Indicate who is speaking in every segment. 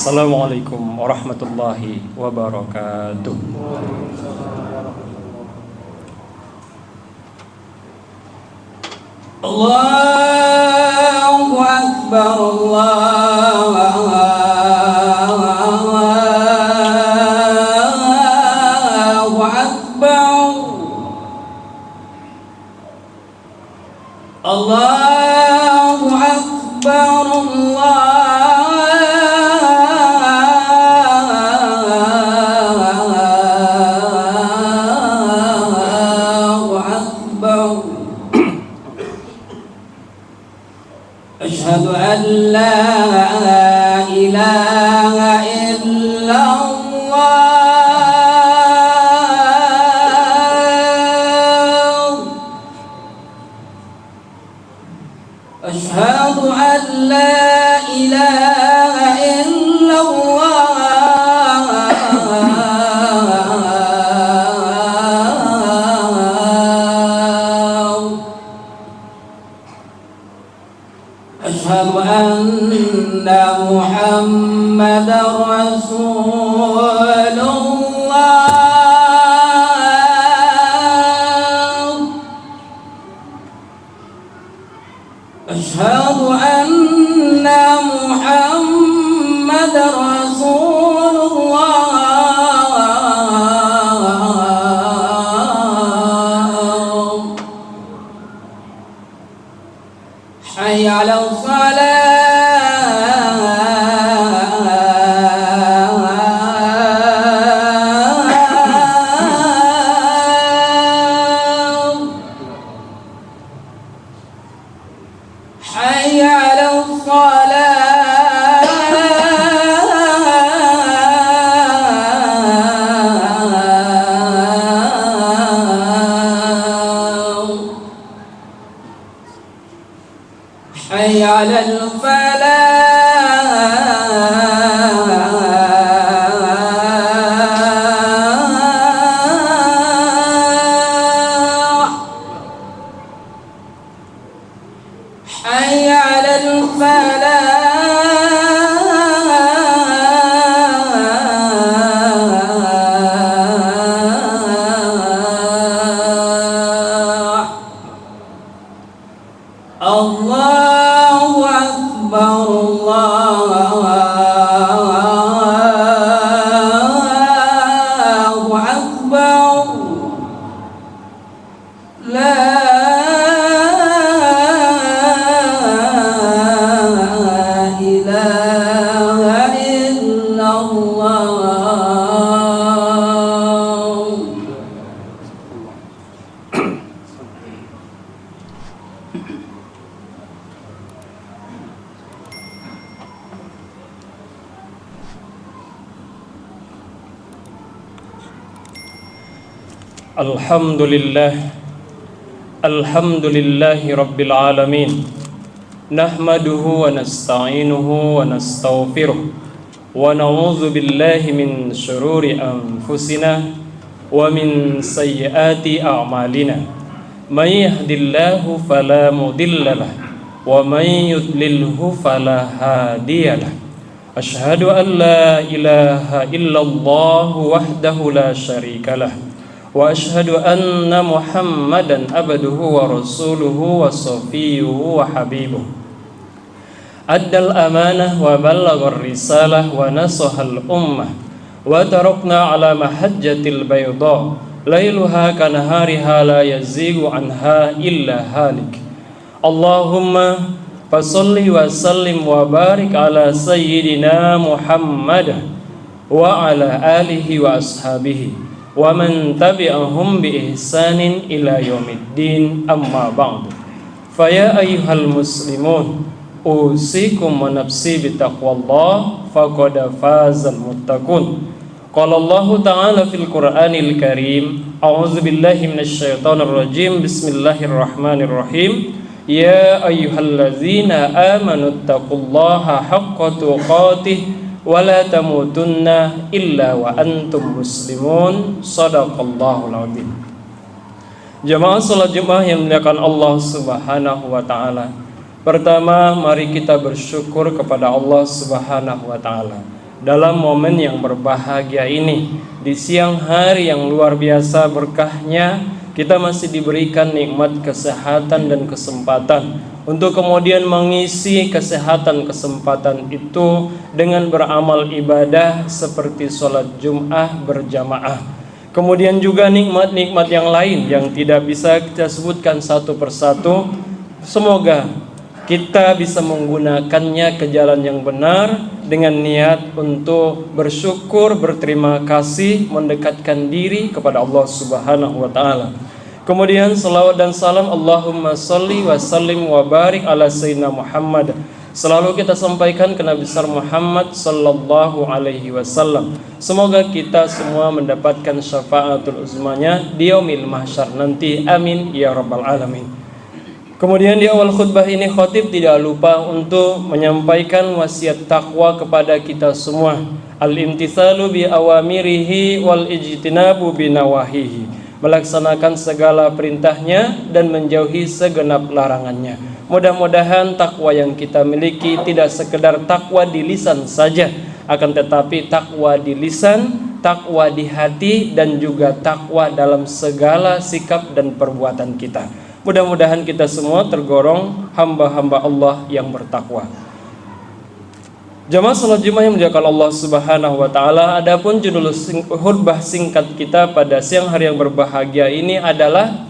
Speaker 1: Assalamualaikum warahmatullahi wabarakatuh.
Speaker 2: Allahu Akbar, Allahu Akbar, Allahu Akbar, Allahu Akbar. Asyhadu an la ilaha illallah. Asyhadu an la ilaha illallah. Asyhadu anna Muhammadar Rasulullah. Asyhadu anna Muhammadar Rasulullah. Hayya 'alal salah. Hayya 'alal falah. Hayya 'alal falah. Hayya 'alal falah. Allahu Akbar, Allahu Akbar. La ilaha illallah.
Speaker 1: Alhamdulillahi rabbil alamin. Nahmaduhu wa nasta'inuhu wa nastaghfiruh wa na'udzu billahi min syururi anfusina wa min sayyiati a'malina. May yahdihillahu fala mudhillalah wa may yudlilhu fala hadiyalah. Asyhadu an la ilaha illallah wahdahu la syarikalah wa asyhadu anna Muhammadan abduhu wa rasuluhu wa safiyuhu wa habibuh. Addal amanah wa ballaghar risalah wa nasahal ummah wa tarakna ala mahajjatil bayda lailuha kanahariha la yazighu anha illa halik. Allahumma fasalli wa sallim wa barik ala sayyidina Muhammad wa ala alihi wa ashabihi wa man tabi'ahum bi ihsanin ila yaumiddin, amma ba'du. Faya ayyuhal muslimun, usikum wa nafsi bitaqwallah faqad fazal muttaqun. Qala Allah ta'ala fil Qur'anil Karim, a'udzu billahi minasy syaithanir rajim. Bismillahirrahmanirrahim. Ya ayyuhallazina amanu taqullaha haqqa tuqatih wa la tamutunna illa wa antum muslimun. Shadaqallahul azim. Jamaah salat Jumat yang dimuliakan Allah Subhanahu wa taala. Pertama, mari kita bersyukur kepada Allah Subhanahu wa taala dalam momen yang berbahagia ini. Di siang hari yang luar biasa berkahnya, kita masih diberikan nikmat kesehatan dan kesempatan untuk kemudian mengisi kesehatan itu dengan beramal ibadah seperti sholat Jum'ah berjamaah. Kemudian juga nikmat-nikmat yang lain yang tidak bisa kita sebutkan satu persatu. Semoga kita bisa menggunakannya ke jalan yang benar dengan niat untuk bersyukur, berterima kasih, mendekatkan diri kepada Allah Subhanahu wa taala. Kemudian salawat dan salam Allahumma salli wa sallim wa barik ala sayyidina Muhammad selalu kita sampaikan ke Nabi besar Muhammad sallallahu alaihi wasallam. Semoga kita semua mendapatkan syafaatul uzmanya di yaumil mahsyar nanti. Amin ya rabbal alamin. Kemudian di awal khutbah ini khatib tidak lupa untuk menyampaikan wasiat takwa kepada kita semua. Al-imtithalu bi awamirihi wal ijtinabu bi nawahihi. Melaksanakan segala perintahnya dan menjauhi segenap larangannya. Mudah-mudahan takwa yang kita miliki tidak sekedar takwa di lisan saja, akan tetapi takwa di lisan, takwa di hati, dan juga takwa dalam segala sikap dan perbuatan kita. Mudah-mudahan kita semua tergolong hamba-hamba Allah yang bertakwa. Jamaah salat Jumat yang dimuliakan Allah Subhanahu wa taala, adapun judul khutbah singkat kita pada siang hari yang berbahagia ini adalah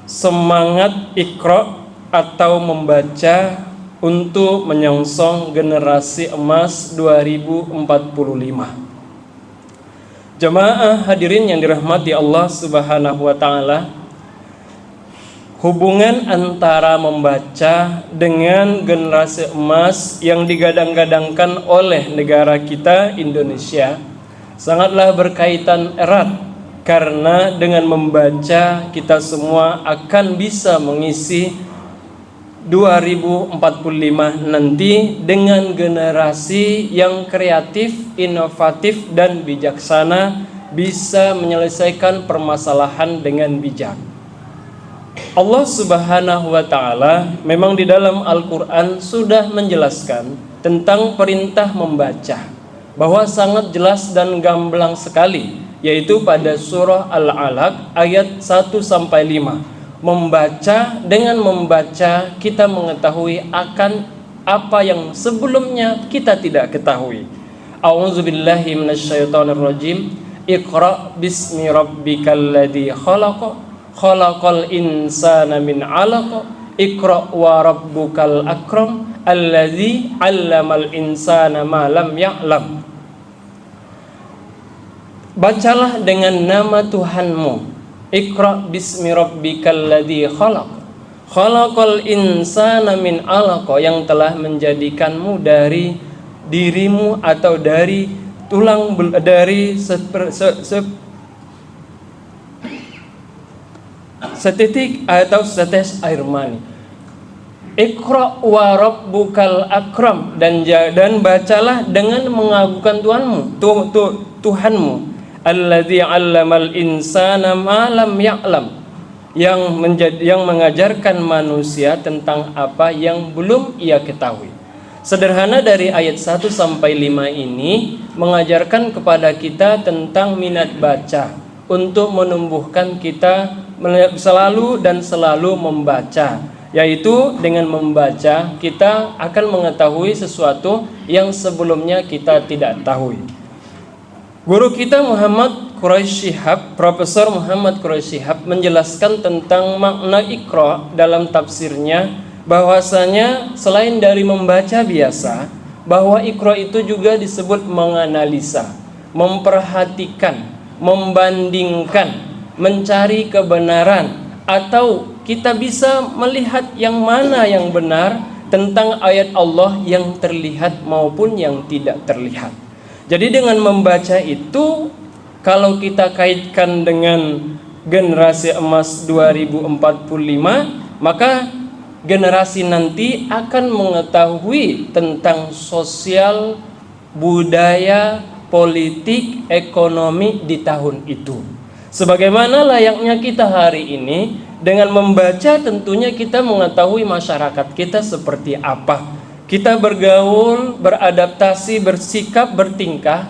Speaker 1: semangat Iqra atau membaca untuk menyongsong generasi emas 2045. Jamaah hadirin yang dirahmati Allah Subhanahu wa taala, hubungan antara membaca dengan generasi emas yang digadang-gadangkan oleh negara kita Indonesia sangatlah berkaitan erat, karena dengan membaca kita semua akan bisa mengisi 2045 nanti dengan generasi yang kreatif, inovatif, dan bijaksana, bisa menyelesaikan permasalahan dengan bijak. Allah Subhanahu wa taala memang di dalam Al-Qur'an sudah menjelaskan tentang perintah membaca, bahwa sangat jelas dan gamblang sekali, yaitu pada surah Al-Alaq ayat 1-5. Membaca, dengan membaca kita mengetahui akan apa yang sebelumnya kita tidak ketahui. A'udzubillahi minasyaitonirrajim. Iqra bismi rabbikal ladzi khalaq. Khalaqal insana min 'alaq. Iqra wa rabbukal akram alladzi 'allamal insana ma lam ya'lam. Bacalah dengan nama Tuhanmu. Iqra bismi rabbikal ladzi khalaq. Khalaqal insana min 'alaq, yang telah menjadikanmu dari dirimu atau dari tulang, dari setitik atau setes air mani. Iqra wa rabbukal akram, dan bacalah dengan mengagungkan Tuhanmu. Alladzi 'allamal insana ma lam ya'lam, yang mengajarkan manusia tentang apa yang belum ia ketahui. Sederhana dari ayat 1-5 ini mengajarkan kepada kita tentang minat baca, untuk menumbuhkan kita selalu membaca, yaitu dengan membaca kita akan mengetahui sesuatu yang sebelumnya kita tidak tahu. Guru kita Muhammad Quraisy Shihab, Profesor Muhammad Quraisy Shihab, menjelaskan tentang makna Iqra dalam tafsirnya, bahwasanya selain dari membaca biasa, bahwa Iqra itu juga disebut menganalisa, memperhatikan, membandingkan, mencari kebenaran, atau kita bisa melihat yang mana yang benar tentang ayat Allah yang terlihat maupun yang tidak terlihat. Jadi dengan membaca itu, kalau kita kaitkan dengan generasi emas 2045, maka generasi nanti akan mengetahui tentang sosial, budaya, politik, ekonomi di tahun itu. Sebagaimana layaknya kita hari ini, dengan membaca tentunya kita mengetahui masyarakat kita seperti apa. kita bergaul, beradaptasi, bersikap, bertingkah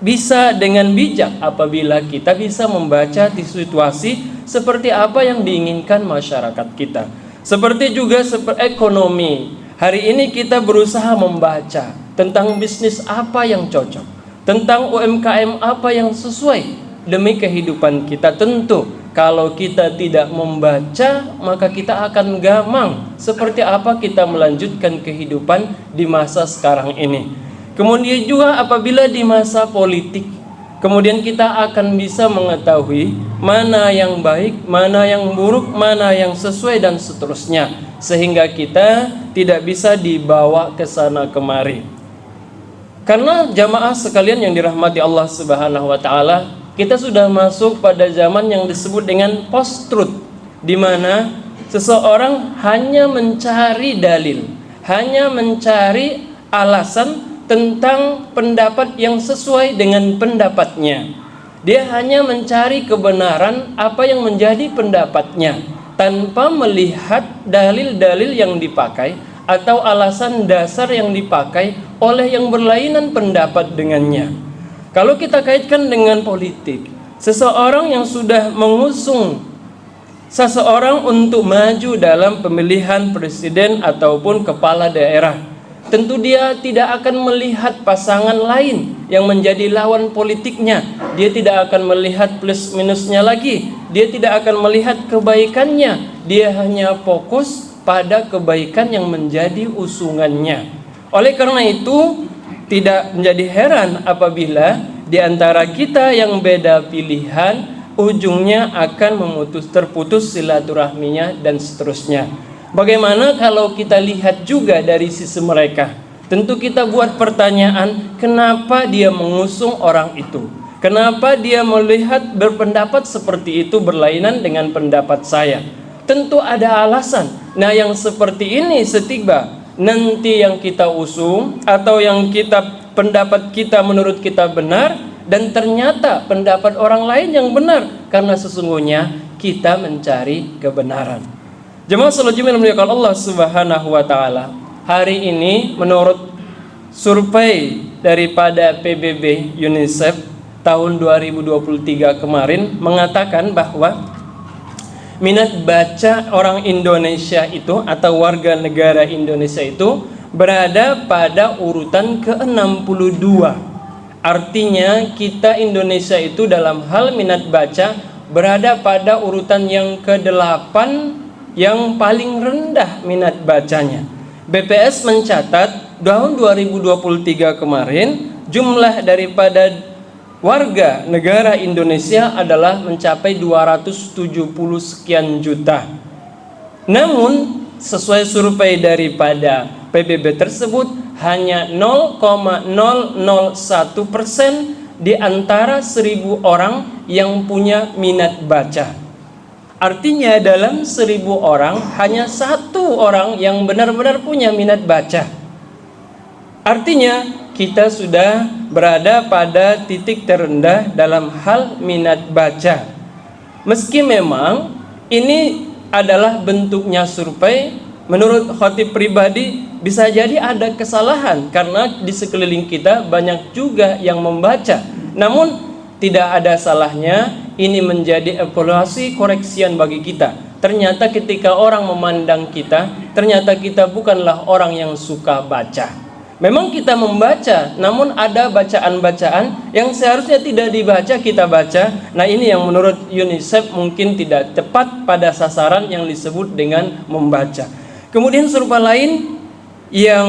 Speaker 1: bisa dengan bijak apabila kita bisa membaca di situasi seperti apa yang diinginkan masyarakat kita. Seperti juga ekonomi. Hari ini kita berusaha membaca tentang bisnis apa yang cocok, tentang UMKM apa yang sesuai demi kehidupan kita. Tentu kalau kita tidak membaca, maka kita akan gamang seperti apa kita melanjutkan kehidupan di masa sekarang ini. Kemudian juga apabila di masa politik, kemudian kita akan bisa mengetahui mana yang baik, mana yang buruk, mana yang sesuai dan seterusnya, sehingga kita tidak bisa dibawa ke sana kemari. Karena jamaah sekalian yang dirahmati Allah Subhanahu wa taala, kita sudah masuk pada zaman yang disebut dengan post-truth, di mana seseorang hanya mencari dalil, hanya mencari alasan tentang pendapat yang sesuai dengan pendapatnya. Dia hanya mencari kebenaran apa yang menjadi pendapatnya, tanpa melihat dalil-dalil yang dipakai atau alasan dasar yang dipakai oleh yang berlainan pendapat dengannya. Kalau kita kaitkan dengan politik, seseorang yang sudah mengusung seseorang untuk maju dalam pemilihan presiden ataupun kepala daerah, tentu dia tidak akan melihat pasangan lain yang menjadi lawan politiknya. Dia tidak akan melihat plus minusnya lagi. Dia tidak akan melihat kebaikannya. Dia hanya fokus pada kebaikan yang menjadi usungannya. Oleh karena itu, tidak menjadi heran apabila di antara kita yang beda pilihan, ujungnya akan terputus silaturahminya dan seterusnya. Bagaimana kalau kita lihat juga dari sisi mereka? Tentu kita buat pertanyaan, kenapa dia mengusung orang itu? Kenapa dia melihat berpendapat seperti itu berlainan dengan pendapat saya? Tentu ada alasan. Nah, yang seperti ini setiba nanti yang kita usung atau yang pendapat kita menurut kita benar, dan ternyata pendapat orang lain yang benar, karena sesungguhnya kita mencari kebenaran. Jemaah salat Jumat yang dimuliakan Allah Subhanahu wa taala, hari ini menurut survei daripada PBB UNICEF tahun 2023 kemarin mengatakan bahwa minat baca orang Indonesia itu atau warga negara Indonesia itu berada pada urutan ke-62. Artinya kita Indonesia itu dalam hal minat baca berada pada urutan yang ke-8, yang paling rendah minat bacanya. BPS mencatat tahun 2023 kemarin jumlah daripada warga negara Indonesia adalah mencapai 270 sekian juta. Namun sesuai survei daripada PBB tersebut, hanya 0,001% di antara 1000 orang yang punya minat baca. Artinya dalam 1000 orang hanya 1 orang yang benar-benar punya minat baca. Artinya kita sudah berada pada titik terendah dalam hal minat baca. Meski memang ini adalah bentuknya survei, menurut khatib pribadi bisa jadi ada kesalahan karena di sekeliling kita banyak juga yang membaca. Namun tidak ada salahnya ini menjadi evaluasi koreksian bagi kita. Ternyata ketika orang memandang kita, ternyata kita bukanlah orang yang suka baca. Memang kita membaca, namun ada bacaan-bacaan yang seharusnya tidak dibaca kita baca. Nah, ini yang menurut UNICEF mungkin tidak tepat pada sasaran yang disebut dengan membaca. Kemudian survei lain yang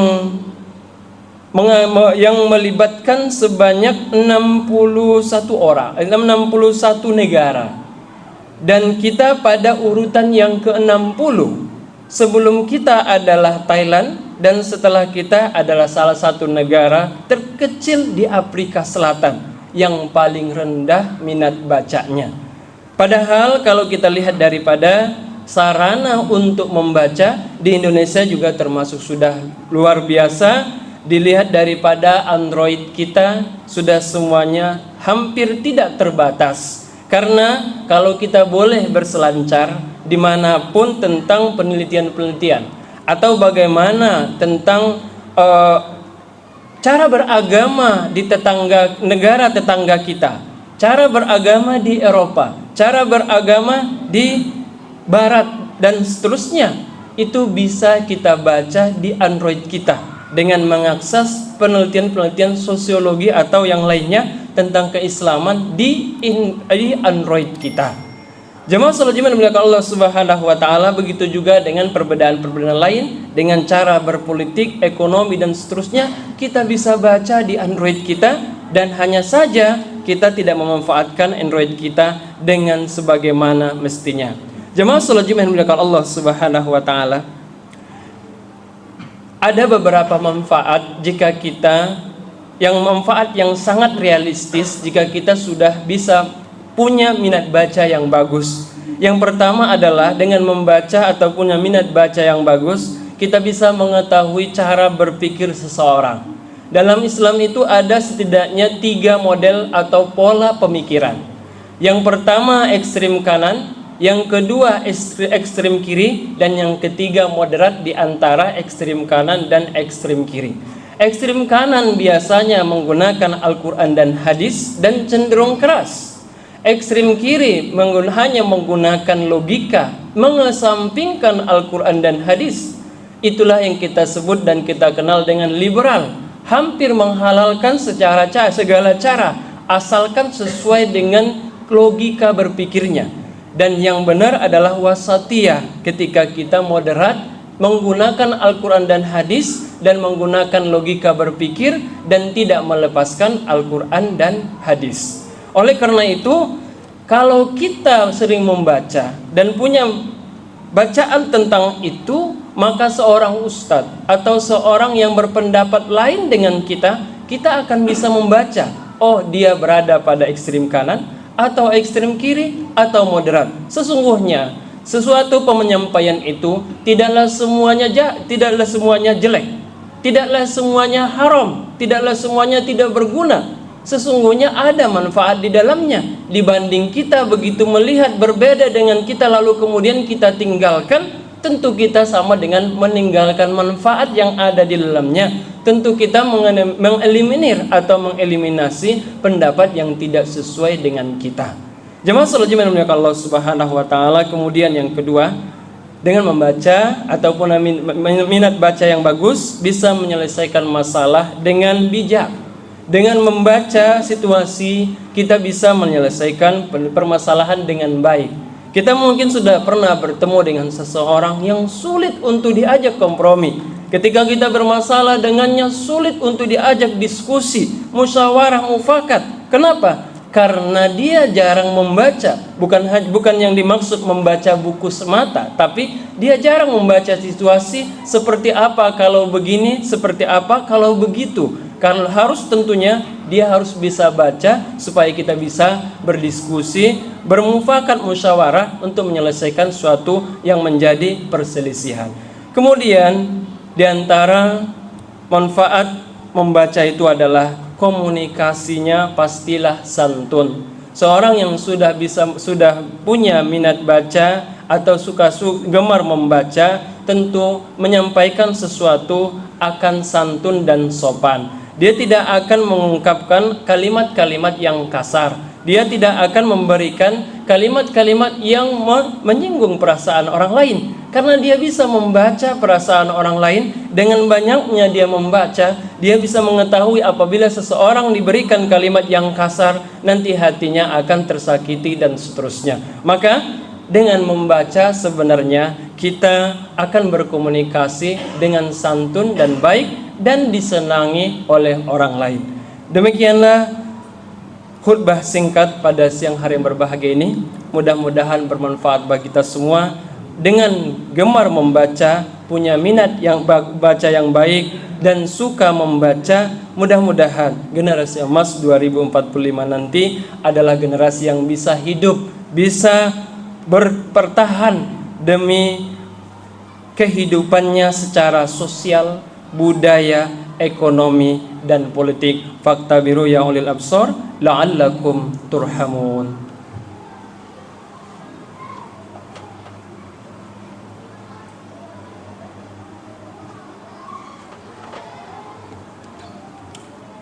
Speaker 1: melibatkan sebanyak 61 negara. Dan kita pada urutan yang ke-60. Sebelum kita adalah Thailand, dan setelah kita adalah salah satu negara terkecil di Afrika Selatan yang paling rendah minat bacanya. Padahal kalau kita lihat daripada sarana untuk membaca di Indonesia juga termasuk sudah luar biasa. Dilihat daripada Android kita sudah semuanya hampir tidak terbatas. Karena kalau kita boleh berselancar dimanapun tentang penelitian-penelitian atau bagaimana tentang eh, cara beragama di negara tetangga kita, cara beragama di Eropa, cara beragama di Barat dan seterusnya, itu bisa kita baca di Android kita dengan mengakses penelitian-penelitian sosiologi atau yang lainnya tentang keislaman di Android kita. Jemaah salat Jumat dimuliakan Allah Subhanahu wa taala, begitu juga dengan perbedaan-perbedaan lain dengan cara berpolitik, ekonomi dan seterusnya kita bisa baca di Android kita, dan hanya saja kita tidak memanfaatkan Android kita dengan sebagaimana mestinya. Jemaah salat Jumat dimuliakan Allah Subhanahu wa taala, ada beberapa manfaat jika kita manfaat yang sangat realistis jika kita sudah bisa punya minat baca yang bagus. Yang pertama adalah dengan membaca atau punya minat baca yang bagus, kita bisa mengetahui cara berpikir seseorang. Dalam Islam itu ada setidaknya 3 model atau pola pemikiran. Yang pertama ekstrim kanan, yang kedua ekstrim kiri, dan yang ketiga moderat di antara ekstrim kanan dan ekstrim kiri. Ekstrim kanan biasanya menggunakan Al-Quran dan hadis dan cenderung keras. Ekstrim kiri hanya menggunakan logika, mengesampingkan Al-Quran dan hadis. Itulah yang kita sebut dan kita kenal dengan liberal, hampir menghalalkan segala cara asalkan sesuai dengan logika berpikirnya. Dan yang benar adalah wasatiyah, ketika kita moderat, menggunakan Al-Quran dan hadis dan menggunakan logika berpikir dan tidak melepaskan Al-Quran dan hadis. Oleh karena itu, kalau kita sering membaca dan punya bacaan tentang itu, maka seorang ustadz atau seorang yang berpendapat lain dengan kita akan bisa membaca, oh dia berada pada ekstrim kanan atau ekstrem kiri atau moderat. Sesungguhnya sesuatu penyampaian itu tidaklah semuanya jelek, tidaklah semuanya haram, tidaklah semuanya tidak berguna. Sesungguhnya ada manfaat di dalamnya. Dibanding kita begitu melihat berbeda dengan kita lalu kemudian kita tinggalkan, tentu kita sama dengan meninggalkan manfaat yang ada di dalamnya. Tentu kita mengeliminir atau mengeliminasi pendapat yang tidak sesuai dengan kita. Jemaah salat Jumat dimuliakan Allah Subhanahu wa taala. Kemudian yang kedua, dengan membaca ataupun minat baca yang bagus bisa menyelesaikan masalah dengan bijak. Dengan membaca situasi kita bisa menyelesaikan permasalahan dengan baik. Kita mungkin sudah pernah bertemu dengan seseorang yang sulit untuk diajak kompromi. Ketika kita bermasalah dengannya, sulit untuk diajak diskusi, musyawarah, mufakat. Kenapa? Karena dia jarang membaca. Bukan yang dimaksud membaca buku semata, tapi dia jarang membaca situasi seperti apa kalau begini, seperti apa kalau begitu. Karena tentunya dia harus bisa baca supaya kita bisa berdiskusi, bermufakat, musyawarah untuk menyelesaikan suatu yang menjadi perselisihan. Kemudian di antara manfaat membaca itu adalah komunikasinya pastilah santun. Seorang yang sudah punya minat baca atau gemar membaca, tentu menyampaikan sesuatu akan santun dan sopan. Dia tidak akan mengungkapkan kalimat-kalimat yang kasar. Dia tidak akan memberikan kalimat-kalimat yang menyinggung perasaan orang lain. Karena dia bisa membaca perasaan orang lain. Dengan banyaknya dia membaca, dia bisa mengetahui apabila seseorang diberikan kalimat yang kasar, nanti hatinya akan tersakiti dan seterusnya. Maka dengan membaca sebenarnya kita akan berkomunikasi dengan santun dan baik dan disenangi oleh orang lain. Demikianlah khutbah singkat pada siang hari yang berbahagia ini. Mudah-mudahan bermanfaat bagi kita semua. Dengan gemar membaca, punya minat yang baca yang baik dan suka membaca, mudah-mudahan generasi emas 2045 nanti adalah generasi yang bisa hidup, bisa bertahan demi kehidupannya secara sosial, budaya, ekonomi, dan politik. Faktabiru ya ulil absar la'allakum turhamun.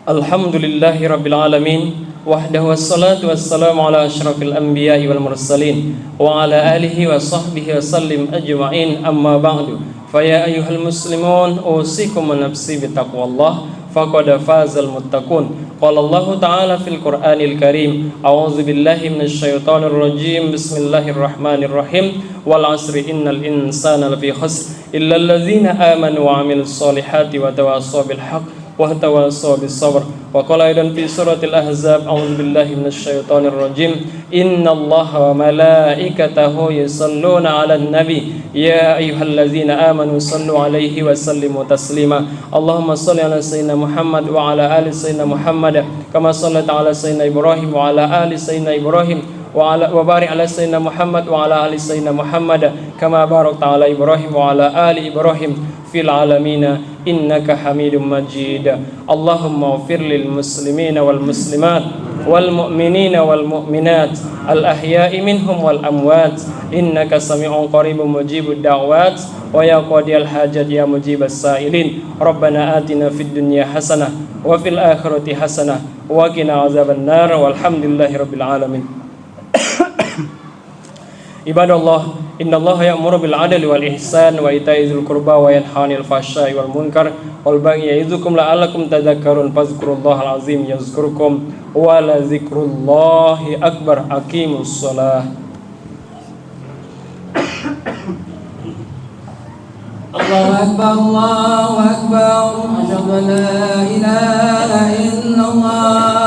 Speaker 1: Alhamdulillahi Rabbil Alamin. Wahdahu wassalatu wassalamu ala ashrafil anbiya'i wal mursalin wa ala alihi wa sahbihi wa sallim ajma'in, amma ba'du. Faya ayyuhal muslimun, usikum wa nafsi bitaqwallah, faqad fazal muttaqun. Qala Allah ta'ala fil Qur'anil Karim, a'udzu billahi minasy syaithanir rajim, bismillahirrahmanirrahim. Wal 'asri innal insana lafi khusr illal ladzina amanu wa 'amilus solihati wa tawassaw bil haqq wa tawassaw bis sabr. Wa qala aidan fi suratil ahzab, a'udzu billahi minasy syaithanir rajim, innallaha wa malaikatahu yusholluna 'alan nabi ya ayyuhalladzina amanu shallu 'alaihi wa sallimu taslima. Allahumma shalli 'ala sayyidina Muhammad wa 'ala ali sayyidina Muhammad kama shallaita 'ala sayyidina Ibrahim wa 'ala ali sayyidina Ibrahim wa barik 'ala sayyidina Muhammad wa 'ala ali sayyidina Muhammad kama barakta 'ala Ibrahim wa 'ala ali Ibrahim fil alamina innaka hamidum majid. Allahumma ighfir lil muslimina wal muslimat wal mu'minina wal mu'minat al ahya'i minhum wal amwat innaka sami'un qaribun mujibud da'wat wa ya qadiyal hajat ya mujibas sa'ilin. Rabbana atina fid dunya hasanah wa fil akhirati hasanah wa qina azaban nar walhamdulillahi rabbil alamin. Ibadallah, innallaha ya'muru bil 'adli wal ihsan wa ita'i dzil qurba wa yanha 'anil fahsya'i wal munkar wal baghi ya'izukum la'allakum tadhakkarun. Fadhkurullahal azim yazkurkum wa la dzikrullahi akbar. Aqimus shalah.
Speaker 2: Allahu akbar, Allahu akbar, asyhadu an la ilaha illallah.